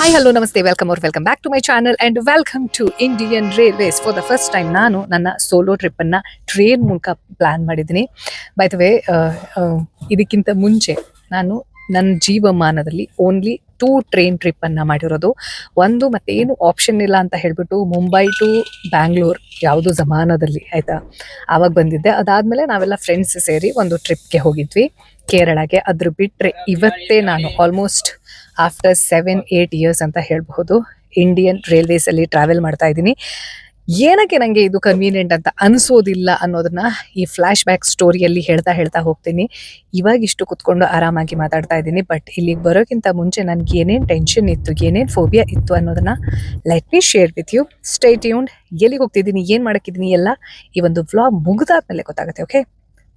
Hi hello ನಮಸ್ತೆ welcome back to my channel and welcome to Indian railways. For the first time ನಾನು ನನ್ನ solo ಟ್ರಿಪ್ಪನ್ನು train ಮೂಲಕ plan ಮಾಡಿದ್ದೀನಿ. By the way, ಇದಕ್ಕಿಂತ ಮುಂಚೆ ನಾನು ನನ್ನ ಜೀವಮಾನದಲ್ಲಿ ಓನ್ಲಿ 2 ಟ್ರೈನ್ ಟ್ರಿಪ್ಪನ್ನು ಮಾಡಿರೋದು. ಒಂದು ಮತ್ತೇನು ಆಪ್ಷನ್ ಇಲ್ಲ ಅಂತ ಹೇಳಿಬಿಟ್ಟು ಮುಂಬೈ ಟು ಬ್ಯಾಂಗ್ಳೂರ್ ಯಾವುದು ಜಮಾನದಲ್ಲಿ ಆಯಿತಾ, ಆವಾಗ ಬಂದಿದ್ದೆ. ಅದಾದಮೇಲೆ ನಾವೆಲ್ಲ ಫ್ರೆಂಡ್ಸ್ ಸೇರಿ ಒಂದು ಟ್ರಿಪ್ಗೆ ಹೋಗಿದ್ವಿ ಕೇರಳಗೆ. ಅದ್ರ ಬಿಟ್ಟರೆ ಇವತ್ತೇ ನಾನು ಆಲ್ಮೋಸ್ಟ್ ಆಫ್ಟರ್ 7-8 ಇಯರ್ಸ್ ಅಂತ ಹೇಳಬಹುದು ಇಂಡಿಯನ್ ರೈಲ್ವೇಸಲ್ಲಿ ಟ್ರಾವೆಲ್ ಮಾಡ್ತಾ ಇದ್ದೀನಿ. ಏನಕ್ಕೆ ನನಗೆ ಇದು ಕನ್ವೀನಿಯೆಂಟ್ ಅಂತ ಅನಿಸೋದಿಲ್ಲ ಅನ್ನೋದನ್ನ ಈ ಫ್ಲ್ಯಾಶ್ ಬ್ಯಾಕ್ ಸ್ಟೋರಿಯಲ್ಲಿ ಹೇಳ್ತಾ ಹೋಗ್ತೀನಿ. ಇವಾಗ ಇಷ್ಟು ಕುತ್ಕೊಂಡು ಆರಾಮಾಗಿ ಮಾತಾಡ್ತಾ ಇದ್ದೀನಿ, ಬಟ್ ಇಲ್ಲಿಗೆ ಬರೋಕ್ಕಿಂತ ಮುಂಚೆ ನನಗೆ ಏನೇನು ಟೆನ್ಷನ್ ಇತ್ತು, ಏನೇನು ಫೋಬಿಯಾ ಇತ್ತು ಅನ್ನೋದನ್ನ let me share with you. Stay tuned. ಎಲ್ಲಿಗೆ ಹೋಗ್ತಿದ್ದೀನಿ, ಏನು ಮಾಡೋಕ್ಕಿದ್ದೀನಿ ಎಲ್ಲ ಈ ಒಂದು ವ್ಲಾಗ್ ಮುಗಿದಾದ್ಮೇಲೆ ಗೊತ್ತಾಗುತ್ತೆ. Okay,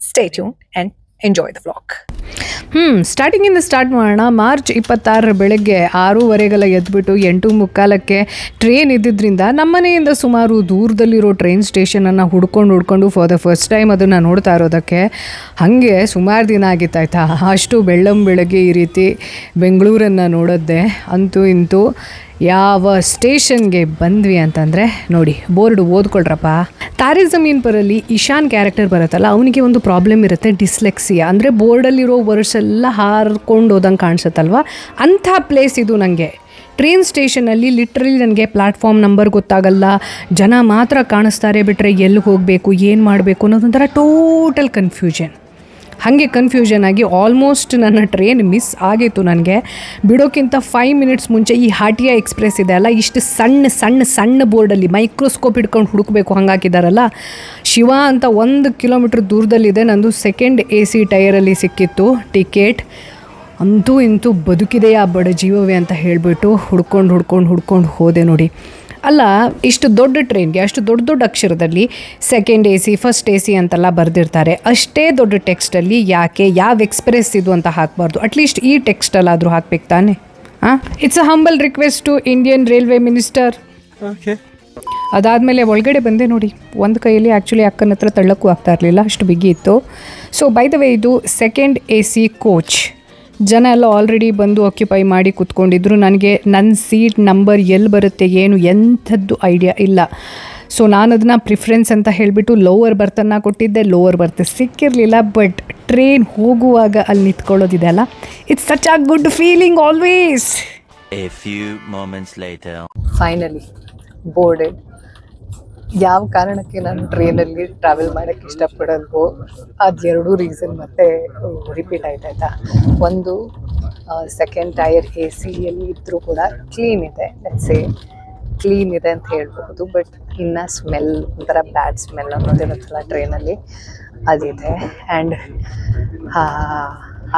stay tuned and enjoy the vlog. ಸ್ಟಾರ್ಟಿಂಗಿಂದ ಸ್ಟಾರ್ಟ್ ಮಾಡೋಣ. ಮಾರ್ಚ್ 26 ಬೆಳಗ್ಗೆ 6:15 ಎದ್ಬಿಟ್ಟು 8:45 ಟ್ರೈನ್ ಇದ್ದಿದ್ದರಿಂದ ನಮ್ಮನೆಯಿಂದ ಸುಮಾರು ದೂರದಲ್ಲಿರೋ ಟ್ರೈನ್ ಸ್ಟೇಷನನ್ನು ಹುಡ್ಕೊಂಡು ಫಾರ್ ದ ಫಸ್ಟ್ ಟೈಮ್ ಅದನ್ನು ನೋಡ್ತಾ ಇರೋದಕ್ಕೆ ಹಾಗೆ ಸುಮಾರು ದಿನ ಆಗಿತ್ತಾಯ್ತಾ. ಅಷ್ಟು ಬೆಳಗ್ಗೆ ಈ ರೀತಿ ಬೆಂಗಳೂರನ್ನು ನೋಡೋದೆ. ಅಂತೂ ಇಂತೂ ಯಾವ ಸ್ಟೇಷನ್ಗೆ ಬಂದ್ವಿ ಅಂತಂದರೆ ನೋಡಿ, ಬೋರ್ಡ್ ಓದ್ಕೊಳ್ರಪ್ಪ. ತಾರೆ ಜಮೀನ್ ಪರಲ್ಲಿ ಇಶಾನ್ ಕ್ಯಾರೆಕ್ಟರ್ ಬರುತ್ತಲ್ಲ, ಅವನಿಗೆ ಒಂದು ಪ್ರಾಬ್ಲಮ್ ಇರುತ್ತೆ, ಡಿಸ್ಲೆಕ್ಸಿಯಾ. ಅಂದರೆ ಬೋರ್ಡಲ್ಲಿರೋ ವರ್ಡ್ಸ್ ಎಲ್ಲ ಹಾರ್ಕೊಂಡು ಹೋದಂಗೆ ಕಾಣಿಸುತ್ತಲ್ವ, ಅಂಥ ಪ್ಲೇಸ್ ಇದು. ನನಗೆ ಟ್ರೈನ್ ಸ್ಟೇಷನಲ್ಲಿ ಲಿಟ್ರಲಿ ನನಗೆ ಪ್ಲ್ಯಾಟ್ಫಾರ್ಮ್ ನಂಬರ್ ಗೊತ್ತಾಗಲ್ಲ, ಜನ ಮಾತ್ರ ಕಾಣಿಸ್ತಾರೆ, ಬಿಟ್ಟರೆ ಎಲ್ಲಿಗೆ ಹೋಗಬೇಕು, ಏನು ಮಾಡಬೇಕು ಅನ್ನೋದೊಂಥರ ಟೋಟಲ್ ಕನ್ಫ್ಯೂಷನ್. ಹಾಗೆ ಕನ್ಫ್ಯೂಷನ್ ಆಗಿ ಆಲ್ಮೋಸ್ಟ್ ನನ್ನ ಟ್ರೈನ್ ಮಿಸ್ ಆಗಿತ್ತು. ನನಗೆ ಬಿಡೋಕ್ಕಿಂತ 5 ಮಿನಿಟ್ಸ್ ಮುಂಚೆ ಈ ಹಾಟಿಯಾ ಎಕ್ಸ್ಪ್ರೆಸ್ ಇದೆ ಅಲ್ಲ, ಇಷ್ಟು ಸಣ್ಣ ಬೋರ್ಡಲ್ಲಿ ಮೈಕ್ರೋಸ್ಕೋಪ್ ಹಿಡ್ಕೊಂಡು ಹುಡುಕಬೇಕು ಹಂಗಾಕಿದಾರಲ್ಲ, ಶಿವ ಅಂತ 1 ಕಿಲೋಮೀಟ್ರ್ ದೂರದಲ್ಲಿದೆ. ನಂದು ಸೆಕೆಂಡ್ AC ಟೈರಲ್ಲಿ ಸಿಕ್ಕಿತ್ತು ಟಿಕೆಟ್. ಅಂತೂ ಇಂತೂ ಬದುಕಿದೆಯಾ ಬಡ ಜೀವವೇ ಅಂತ ಹೇಳಿಬಿಟ್ಟು ಹುಡ್ಕೊಂಡು ಹೋದೆ ನೋಡಿ. ಅಲ್ಲ, ಇಷ್ಟು ದೊಡ್ಡ ಟ್ರೈನ್ಗೆ ಅಷ್ಟು ದೊಡ್ಡ ಅಕ್ಷರದಲ್ಲಿ ಸೆಕೆಂಡ್ AC, ಫಸ್ಟ್ AC ಅಂತೆಲ್ಲ ಬರೆದಿರ್ತಾರೆ. ಅಷ್ಟೇ ದೊಡ್ಡ ಟೆಕ್ಸ್ಟಲ್ಲಿ ಯಾಕೆ ಯಾವ ಎಕ್ಸ್ಪ್ರೆಸ್ ಇದು ಅಂತ ಹಾಕಬಾರ್ದು? ಅಟ್ಲೀಸ್ಟ್ ಈ ಟೆಕ್ಸ್ಟಲ್ಲಾದರೂ ಹಾಕ್ಬೇಕು ತಾನೆ. It's a humble request to Indian railway minister. ಅದಾದಮೇಲೆ ಒಳಗಡೆ ಬಂದೆ ನೋಡಿ. ಒಂದು ಕೈಯಲ್ಲಿ ಆ್ಯಕ್ಚುಲಿ ಅಕ್ಕನ ಹತ್ರ ತಳ್ಳಕ್ಕೂ ಆಗ್ತಾ ಇರಲಿಲ್ಲ, ಅಷ್ಟು ಬಿಗಿ ಇತ್ತು. ಸೊ ಬೈ ದ ವೇ, ಇದು ಸೆಕೆಂಡ್ AC ಕೋಚ್. ಜನ ಎಲ್ಲ ಆಲ್ರೆಡಿ ಬಂದು ಆಕ್ಯುಪೈ ಮಾಡಿ ಕೂತ್ಕೊಂಡಿದ್ರು. ನನಗೆ ನನ್ನ ಸೀಟ್ ನಂಬರ್ ಎಲ್ಲಿ ಬರುತ್ತೆ ಏನು ಎಂಥದ್ದು ಐಡಿಯಾ ಇಲ್ಲ. ಸೊ ನಾನು ಅದನ್ನು ಪ್ರಿಫರೆನ್ಸ್ ಅಂತ ಹೇಳಿಬಿಟ್ಟು ಲೋವರ್ ಬರ್ತನ್ನು ಕೊಟ್ಟಿದ್ದೆ. ಲೋವರ್ ಬರ್ತ್ ಸಿಕ್ಕಿರಲಿಲ್ಲ. ಬಟ್ ಟ್ರೈನ್ ಹೋಗುವಾಗ ಅಲ್ಲಿ ನಿಂತ್ಕೊಳ್ಳೋದಿದೆ ಅಲ್ಲ, it's such a good feeling always. Finally boarded. ಯಾವ ಕಾರಣಕ್ಕೆ ನಾನು ಟ್ರೈನಲ್ಲಿ ಟ್ರಾವೆಲ್ ಮಾಡೋಕ್ಕೆ ಇಷ್ಟಪಡಲ್ವೋ ಅದೆರಡೂ ರೀಸನ್ ಮತ್ತೆ ರಿಪೀಟ್ ಆಯ್ತಾಯ್ತಾ. ಒಂದು, ಸೆಕೆಂಡ್ ಟೈರ್ AC-ಯಲ್ಲಿ ಇದ್ದರೂ ಕೂಡ ಕ್ಲೀನ್ ಇದೆ, ಕ್ಲೀನ್ ಇದೆ ಅಂತ ಹೇಳ್ಬೋದು. ಬಟ್ ಇನ್ನು ಸ್ಮೆಲ್, ಒಂಥರ ಬ್ಯಾಡ್ ಸ್ಮೆಲ್ ಅನ್ನೋದಿರುತ್ತಲ್ಲ ಟ್ರೈನಲ್ಲಿ, ಅದಿದೆ. ಆ್ಯಂಡ್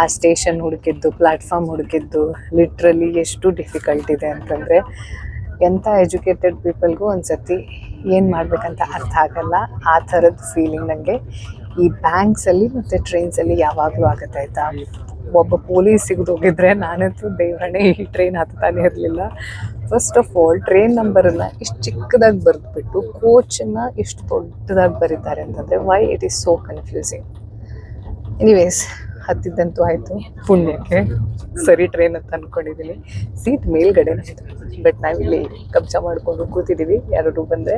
ಆ ಸ್ಟೇಷನ್ ಹುಡುಕಿದ್ದು, ಪ್ಲ್ಯಾಟ್ಫಾರ್ಮ್ ಹುಡುಕಿದ್ದು ಲಿಟ್ರಲಿ ಎಷ್ಟು ಡಿಫಿಕಲ್ಟ್ ಇದೆ ಅಂತಂದರೆ, ಎಂಥ ಎಜುಕೇಟೆಡ್ ಪೀಪಲ್ಗೂ ಒಂದು ಸತಿ ಏನು ಮಾಡಬೇಕಂತ ಅರ್ಥ ಆಗಲ್ಲ. ಆ ಥರದ್ದು ಫೀಲಿಂಗ್ ನನಗೆ ಈ ಬ್ಯಾಂಕ್ಸಲ್ಲಿ ಮತ್ತು ಟ್ರೈನ್ಸಲ್ಲಿ ಯಾವಾಗಲೂ ಆಗುತ್ತೆ ಆಯಿತಾ. ಒಬ್ಬ ಪೊಲೀಸ್ ಸಿಗೋಗಿದ್ರೆ ನಾನಂತೂ ದೇವರಣೆ ಈ ಟ್ರೈನ್ ಹತ್ತಾನೇ ಇರಲಿಲ್ಲ. ಫಸ್ಟ್ ಆಫ್ ಆಲ್, ಟ್ರೈನ್ ನಂಬರನ್ನು ಇಷ್ಟು ಚಿಕ್ಕದಾಗಿ ಬರೆದ್ಬಿಟ್ಟು ಕೋಚನ್ನು ಇಷ್ಟು ದೊಡ್ಡದಾಗಿ ಬರೀತಾರೆ ಅಂತಂದರೆ why it is so confusing. Anyways, ಹತ್ತಿದ್ದಂತೂ ಆಯಿತು, ಪುಣ್ಯಕ್ಕೆ ಸರಿ ಟ್ರೈನ್ ಅಂತ ಅಂದ್ಕೊಂಡಿದ್ದೀನಿ. ಸೀಟ್ ಮೇಲ್ಗಡೆನೇ ಇದೆ, ಬಟ್ ನಾವಿಲ್ಲಿ ಕಬ್ಜ ಮಾಡಿಕೊಂಡು ಕೂತಿದ್ದೀವಿ. ಯಾರು ಬಂದರೆ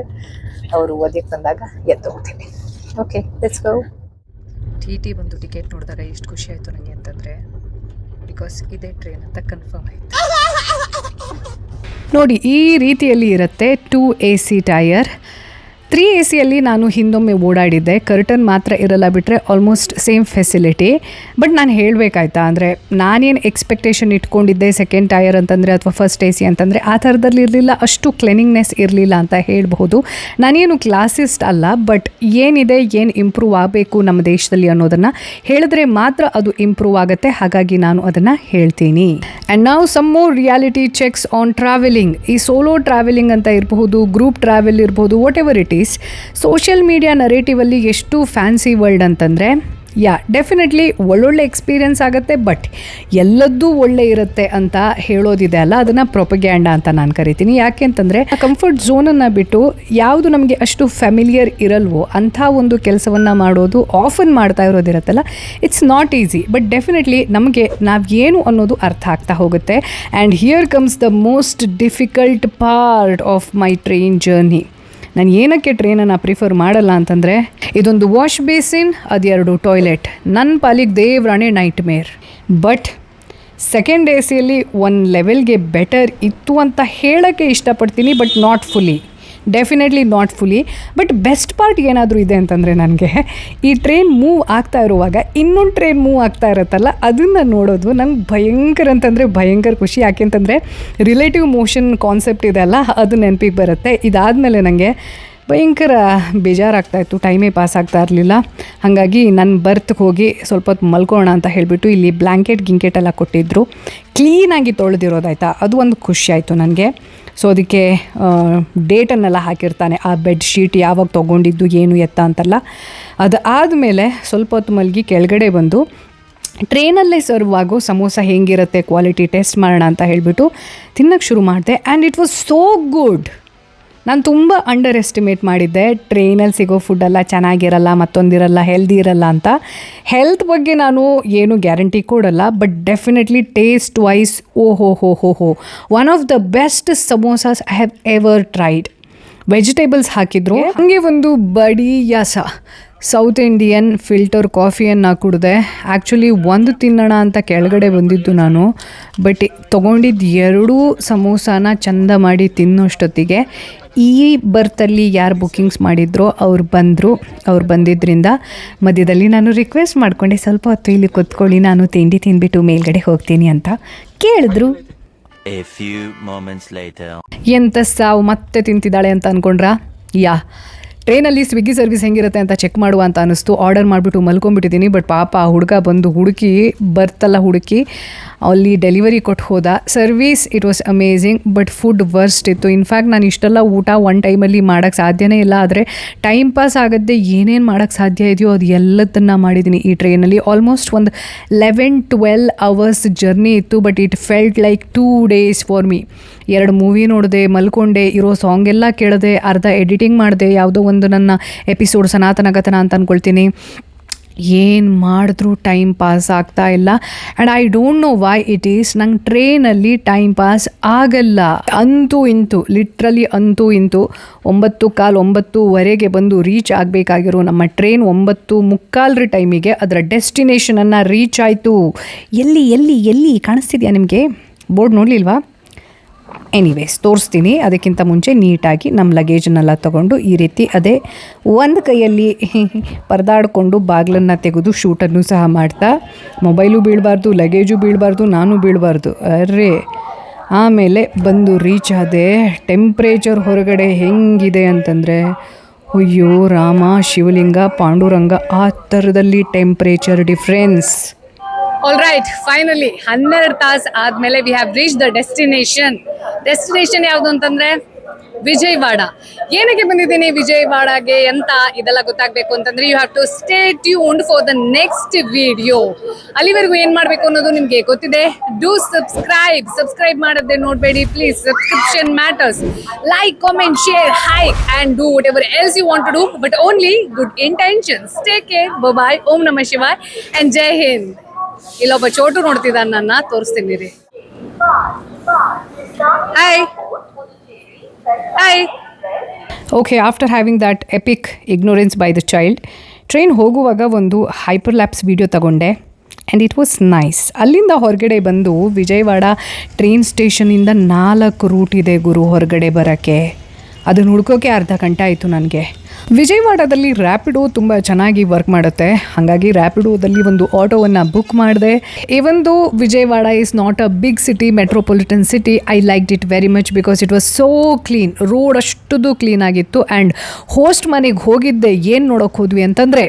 ಅವರು ಓದಕ್ಕೆ ಬಂದಾಗ ಎದ್ದು ಹೋಗ್ತೀನಿ. Okay, let's go. TT ಬಂದು ಟಿಕೆಟ್ ನೋಡಿದಾಗ ಎಷ್ಟು ಖುಷಿ ಆಯಿತು ನನಗೆ ಅಂತಂದರೆ, ಬಿಕಾಸ್ ಇದೇ ಟ್ರೈನ್ ಅಂತ ಕನ್ಫರ್ಮ್ ಆಯಿತು. ನೋಡಿ, ಈ ರೀತಿಯಲ್ಲಿ ಇರುತ್ತೆ 2 AC ಟೈರ್. 3 AC-ಯಲ್ಲಿ ನಾನು ಹಿಂದೊಮ್ಮೆ ಓಡಾಡಿದ್ದೆ. ಕರ್ಟನ್ ಮಾತ್ರ ಇರಲ್ಲ, ಬಿಟ್ಟರೆ ಆಲ್ಮೋಸ್ಟ್ ಸೇಮ್ ಫೆಸಿಲಿಟಿ. ಬಟ್ ನಾನು ಹೇಳಬೇಕಾಯ್ತಾ, ಅಂದರೆ ನಾನೇನು ಎಕ್ಸ್ಪೆಕ್ಟೇಷನ್ ಇಟ್ಕೊಂಡಿದ್ದೆ ಸೆಕೆಂಡ್ ಟೈರ್ ಅಂತಂದರೆ ಅಥವಾ ಫಸ್ಟ್ AC ಅಂತಂದರೆ ಆ ಥರದಲ್ಲಿ ಇರಲಿಲ್ಲ, ಅಷ್ಟು ಕ್ಲೀನಿಂಗ್ನೆಸ್ ಇರಲಿಲ್ಲ ಅಂತ ಹೇಳ್ಬಹುದು. ನಾನೇನು ಕ್ಲಾಸಿಸ್ಟ್ ಅಲ್ಲ, ಬಟ್ ಏನಿದೆ, ಏನು ಇಂಪ್ರೂವ್ ಆಗಬೇಕು ನಮ್ಮ ದೇಶದಲ್ಲಿ ಅನ್ನೋದನ್ನು ಹೇಳಿದ್ರೆ ಮಾತ್ರ ಅದು ಇಂಪ್ರೂವ್ ಆಗುತ್ತೆ. ಹಾಗಾಗಿ ನಾನು ಅದನ್ನು ಹೇಳ್ತೀನಿ. ಆ್ಯಂಡ್ ನಾವು some more reality checks on travelling. ಈ ಸೋಲೋ ಟ್ರಾವೆಲಿಂಗ್ ಅಂತ ಇರಬಹುದು, ಗ್ರೂಪ್ ಟ್ರಾವೆಲ್ ಇರ್ಬೋದು, whatever it is. Social media ನರೇಟಿವಲ್ಲಿ ಎಷ್ಟು ಫ್ಯಾನ್ಸಿ ವರ್ಲ್ಡ್ ಅಂತಂದರೆ ಡೆಫಿನೆಟ್ಲಿ ಒಳ್ಳೊಳ್ಳೆ ಎಕ್ಸ್ಪೀರಿಯನ್ಸ್ ಆಗುತ್ತೆ. ಬಟ್ ಎಲ್ಲದ್ದೂ ಒಳ್ಳೆ ಇರುತ್ತೆ ಅಂತ ಹೇಳೋದಿದೆ ಅಲ್ಲ, ಅದನ್ನು ಪ್ರೊಪಗ್ಯಾಂಡಾ ಅಂತ ನಾನು ಕರಿತೀನಿ. ಯಾಕೆ ಅಂತಂದರೆ ಕಂಫರ್ಟ್ ಝೋನನ್ನು ಬಿಟ್ಟು ಯಾವುದು ನಮಗೆ ಅಷ್ಟು ಫ್ಯಾಮಿಲಿಯರ್ ಇರಲ್ವೋ ಅಂಥ ಒಂದು ಕೆಲಸವನ್ನು ಮಾಡೋದು ಆಫನ್ ಮಾಡ್ತಾ ಇರೋದಿರುತ್ತಲ್ಲ, it's not easy. But definitely ನಮಗೆ ನಾವು ಏನು ಅನ್ನೋದು ಅರ್ಥ ಆಗ್ತಾ ಹೋಗುತ್ತೆ. And here comes the most difficult part of my train journey. ನಾನು ಏನಕ್ಕೆ ಟ್ರೈನನ್ನು ಪ್ರಿಫರ್ ಮಾಡಲ್ಲ ಅಂತಂದರೆ, ಇದೊಂದು ವಾಶ್ ಬೇಸಿನ್, ಅದು 2 ಟಾಯ್ಲೆಟ್, ನನ್ನ ಪಾಲಿಗೆ ದೇವ್ರಾಣೆ ನೈಟ್ ಮೇರ್. ಬಟ್ ಸೆಕೆಂಡ್ ಎ ಸಿಯಲ್ಲಿ ಒಂದು ಲೆವೆಲ್ಗೆ ಬೆಟರ್ ಇತ್ತು ಅಂತ ಹೇಳೋಕ್ಕೆ ಇಷ್ಟಪಡ್ತೀನಿ, but not fully, definitely not fully. But best part ಏನಾದರೂ ಇದೆ ಅಂತಂದರೆ, ನನಗೆ ಈ ಟ್ರೈನ್ ಮೂವ್ ಆಗ್ತಾ ಇರುವಾಗ ಇನ್ನೊಂದು ಟ್ರೈನ್ ಮೂವ್ ಆಗ್ತಾ ಇರುತ್ತಲ್ಲ, ಅದನ್ನು ನೋಡೋದು ನಂಗೆ ಭಯಂಕರ ಅಂತಂದರೆ ಭಯಂಕರ ಖುಷಿ. ಯಾಕೆಂತಂದರೆ ರಿಲೇಟಿವ್ ಮೋಷನ್ ಕಾನ್ಸೆಪ್ಟ್ ಇದೆ ಅಲ್ಲ, ಅದು ನೆನಪಿಗೆ ಬರುತ್ತೆ. ಇದಾದಮೇಲೆ ನನಗೆ ಭಯಂಕರ ಬೇಜಾರಾಗ್ತಾಯಿತ್ತು, ಟೈಮೇ ಪಾಸ್ ಆಗ್ತಾ ಇರಲಿಲ್ಲ. ಹಾಗಾಗಿ ನನ್ನ ಬರ್ತ್ಗೆ ಹೋಗಿ ಸ್ವಲ್ಪ ಹೊತ್ತು ಮಲ್ಕೊಳ್ಳೋಣ ಅಂತ ಹೇಳಿಬಿಟ್ಟು ಇಲ್ಲಿ ಗಿಂಕೆಟ್ ಎಲ್ಲ ಕೊಟ್ಟಿದ್ದರು, ಕ್ಲೀನಾಗಿ ತೊಳೆದಿರೋದಾಯ್ತಾ, ಅದು ಒಂದು ಖುಷಿ ಆಯಿತು ನನಗೆ. ಸೊ ಅದಕ್ಕೆ ಡೇಟನ್ನೆಲ್ಲ ಹಾಕಿರ್ತಾನೆ, ಆ ಬೆಡ್ಶೀಟ್ ಯಾವಾಗ ತೊಗೊಂಡಿದ್ದು ಏನು ಎತ್ತ ಅಂತೆಲ್ಲ. ಅದು ಆದಮೇಲೆ ಸ್ವಲ್ಪ ಹೊತ್ತು ಮಲಗಿ ಕೆಳಗಡೆ ಬಂದು ಟ್ರೈನಲ್ಲೇ ಸರ್ವ್ ಆಗೋ ಸಮೋಸ ಹೇಗಿರುತ್ತೆ ಕ್ವಾಲಿಟಿ ಟೆಸ್ಟ್ ಮಾಡೋಣ ಅಂತ ಹೇಳಿಬಿಟ್ಟು ತಿನ್ನೋಕ್ಕೆ ಶುರು ಮಾಡಿದೆ. And it was so good. ನಾನು ತುಂಬ ಅಂಡರ್ ಎಸ್ಟಿಮೇಟ್ ಮಾಡಿದ್ದೆ, ಟ್ರೈನಲ್ಲಿ ಸಿಗೋ ಫುಡ್ಡೆಲ್ಲ ಚೆನ್ನಾಗಿರಲ್ಲ, ಮತ್ತೊಂದಿರಲ್ಲ, ಹೆಲ್ದಿ ಇರಲ್ಲ ಅಂತ. ಹೆಲ್ತ್ ಬಗ್ಗೆ ನಾನು ಏನು ಗ್ಯಾರಂಟಿ ಕೊಡಲ್ಲ, ಬಟ್ ಡೆಫಿನೆಟ್ಲಿ ಟೇಸ್ಟ್ ವೈಸ್ ಓಹೋ one of the best samosas I have ever tried. Vegetables ಹಾಕಿದ್ರು. ಹಾಗೆ ಒಂದು ಬಡಿ ಸೌತ್ ಇಂಡಿಯನ್ ಫಿಲ್ಟರ್ ಕಾಫಿಯನ್ನು ಕುಡಿದೆ. ಆ್ಯಕ್ಚುಲಿ ಒಂದು ತಿನ್ನೋಣ ಅಂತ ಕೆಳಗಡೆ ಬಂದಿದ್ದು ನಾನು, ಬಟ್ ತೊಗೊಂಡಿದ್ದು 2 ಸಮೋಸಾನ ಚಂದ ಮಾಡಿ ತಿನ್ನೋಷ್ಟೊತ್ತಿಗೆ ಈ ಬರ್ತಲ್ಲಿ ಯಾರು ಬುಕ್ಕಿಂಗ್ಸ್ ಮಾಡಿದ್ರೋ ಅವ್ರು ಬಂದಿದ್ದರಿಂದ ಮಧ್ಯದಲ್ಲಿ ನಾನು ರಿಕ್ವೆಸ್ಟ್ ಮಾಡಿಕೊಂಡೆ, ಸ್ವಲ್ಪ ಹೊತ್ತು ಇಲ್ಲಿ ಕೂತ್ಕೊಳ್ಳಿ, ನಾನು ತಿಂಡಿ ತಿಂದ್ಬಿಟ್ಟು ಮೇಲ್ಗಡೆ ಹೋಗ್ತೀನಿ ಅಂತ. ಕೇಳಿದ್ರು. ಎಂತ ಸಾವು, ಮತ್ತೆ ತಿಂತಿದ್ದಾಳೆ ಅಂತ ಅಂದ್ಕೊಂಡ್ರಾ? ಟ್ರೈನಲ್ಲಿ ಸ್ವಿಗ್ಗಿ ಸರ್ವಿಸ್ ಹೆಂಗಿರುತ್ತೆ ಅಂತ ಚೆಕ್ ಮಾಡುವ ಅಂತ ಅನ್ನಿಸ್ತು. ಆರ್ಡರ್ ಮಾಡಿಬಿಟ್ಟು ಮಲ್ಕೊಂಡ್ಬಿಟ್ಟಿದ್ದೀನಿ. ಬಟ್ ಪಾಪ ಆ ಹುಡುಗ ಬಂದು ಹುಡುಕಿ ಅಲ್ಲಿ ಡೆಲಿವರಿ ಕೊಟ್ಟು ಹೋದ. Service it was amazing, but food worst ಇತ್ತು. ಇನ್ಫ್ಯಾಕ್ಟ್ ನಾನು ಇಷ್ಟೆಲ್ಲ ಊಟ ಒನ್ ಟೈಮಲ್ಲಿ ಮಾಡೋಕ್ಕೆ ಸಾಧ್ಯನೇ ಇಲ್ಲ. ಆದರೆ ಟೈಮ್ ಪಾಸ್ ಆಗತ್ತೆ ಏನೇನು ಮಾಡೋಕ್ಕೆ ಸಾಧ್ಯ ಇದೆಯೋ ಅದು ಎಲ್ಲದನ್ನು ಮಾಡಿದ್ದೀನಿ ಈ ಟ್ರೈನಲ್ಲಿ. ಆಲ್ಮೋಸ್ಟ್ ಒಂದು 11-12 ಅವರ್ಸ್ ಜರ್ನಿ ಇತ್ತು, but it felt like 2 days for me. 2 movie ನೋಡಿದೆ, ಮಲ್ಕೊಂಡೆ, ಇರೋ ಸಾಂಗ್ ಎಲ್ಲ ಕೇಳಿದೆ, ಅರ್ಧ ಎಡಿಟಿಂಗ್ ಮಾಡಿದೆ, ಯಾವುದೋ ಒಂದು ನನ್ನ ಎಪಿಸೋಡ್ ಸನಾತನ ಕಥನ ಅಂತ ಅಂದ್ಕೊಳ್ತೀನಿ. ಏನು ಮಾಡಿದ್ರೂ ಟೈಮ್ ಪಾಸ್ ಆಗ್ತಾ ಇಲ್ಲ. And I don't know why it is, ನಂಗೆ ಟ್ರೈನಲ್ಲಿ ಟೈಮ್ ಪಾಸ್ ಆಗಲ್ಲ. ಲಿಟ್ರಲಿ 9:15 ಬಂದು ರೀಚ್ ಆಗಬೇಕಾಗಿರೋ ನಮ್ಮ ಟ್ರೈನ್ 9:45 ಟೈಮಿಗೆ ಅದರ ಡೆಸ್ಟಿನೇಷನನ್ನು ರೀಚ್ ಆಯಿತು. ಎಲ್ಲಿ ಕಾಣಿಸ್ತಿದೆಯಾ ನಿಮಗೆ? ಬೋರ್ಡ್ ನೋಡಲಿಲ್ವಾ? ಎನಿವೇಸ್ ತೋರಿಸ್ತೀನಿ. ಅದಕ್ಕಿಂತ ಮುಂಚೆ ನೀಟಾಗಿ ನಮ್ಮ ಲಗೇಜನ್ನೆಲ್ಲ ತೊಗೊಂಡು ಈ ರೀತಿ ಅದೇ ಒಂದು ಕೈಯಲ್ಲಿ ಪರದಾಡಿಕೊಂಡು ಬಾಗಿಲನ್ನು ತೆಗೆದು ಶೂಟನ್ನು ಸಹ ಮಾಡ್ತಾ, ಮೊಬೈಲು ಬೀಳಬಾರ್ದು, ಲಗೇಜು ಬೀಳಬಾರ್ದು, ನಾನು ಬೀಳಬಾರ್ದು. ಆಮೇಲೆ ಬಂದು ರೀಚ್ ಆದೆ. ಟೆಂಪ್ರೇಚರ್ ಹೊರಗಡೆ ಹೆಂಗಿದೆ ಅಂತಂದರೆ, ಅಯ್ಯೋ ರಾಮ, ಶಿವಲಿಂಗ, ಪಾಂಡುರಂಗ, ಆ ಥರದಲ್ಲಿ temperature difference. All right, finally 12 ತಾಸು ಆದಮೇಲೆ we have reach the destination ಯಾವುದು ಅಂತಂದರೆ ವಿಜಯವಾಡ. ಏನಕ್ಕೆ ಬಂದಿದ್ದೀನಿ ವಿಜಯವಾಡಗೆ ಅಂತ ಇದೆಲ್ಲ ಗೊತ್ತಾಗಬೇಕು ಅಂತಂದರೆ you have to stay tuned for the next video. ಅಲ್ಲಿವರೆಗೂ ಏನು ಮಾಡಬೇಕು ಅನ್ನೋದು ನಿಮಗೆ ಗೊತ್ತಿದೆ. ಡೂ ಸಬ್ಸ್ಕ್ರೈಬ್ ಮಾಡೋದೇ ನೋಡಬೇಡಿ please. Subscription matters. Like, comment, share, hike and do whatever else you want to do, but only good intentions. Take care, bye, ಓಂ ನಮಃ ಶಿವಾಯ ಆ್ಯಂಡ್ ಜೈ ಹಿಂದ್. ಇಲ್ಲೊಬ್ಬ ಚೋಟು ನೋಡ್ತಿದ್ದಾನೆ, ನನ್ನ ತೋರಿಸ್ತೀನಿ ರೀ. Hi. Okay, after having that EPIC ignorance by the child, train ಹೋಗುವಾಗ ಒಂದು hyper lapse video ತಗೊಂಡೆ ಆ್ಯಂಡ್ ಇಟ್ ವಾಸ್ ನೈಸ್. ಅಲ್ಲಿಂದ ಹೊರಗಡೆ ಬಂದು ವಿಜಯವಾಡ ಟ್ರೈನ್ ಸ್ಟೇಷನಿಂದ 4 ರೂಟ್ ಇದೆ ಗುರು ಹೊರಗಡೆ ಬರೋಕ್ಕೆ. ಅದನ್ನು ಹುಡ್ಕೋಕೆ ಅರ್ಧ ಗಂಟೆ ಆಯಿತು ನನಗೆ. ವಿಜಯವಾಡದಲ್ಲಿ ರ್ಯಾಪಿಡೋ ತುಂಬ ಚೆನ್ನಾಗಿ ವರ್ಕ್ ಮಾಡುತ್ತೆ. ಹಾಗಾಗಿ ರ್ಯಾಪಿಡೋದಲ್ಲಿ ಒಂದು ಆಟೋವನ್ನು ಬುಕ್ ಮಾಡಿದೆ. Even though Vijayawada is not a big city, metropolitan city, I liked it very much because it was so clean. Road ಅಷ್ಟುದು ಕ್ಲೀನ್ ಆಗಿತ್ತು. ಆ್ಯಂಡ್ ಹೋಸ್ಟ್ ಮನೆಗೆ ಹೋಗಿದ್ದೆ. ಏನು ನೋಡೋಕೆ ಹೋದ್ವಿ ಅಂತಂದರೆ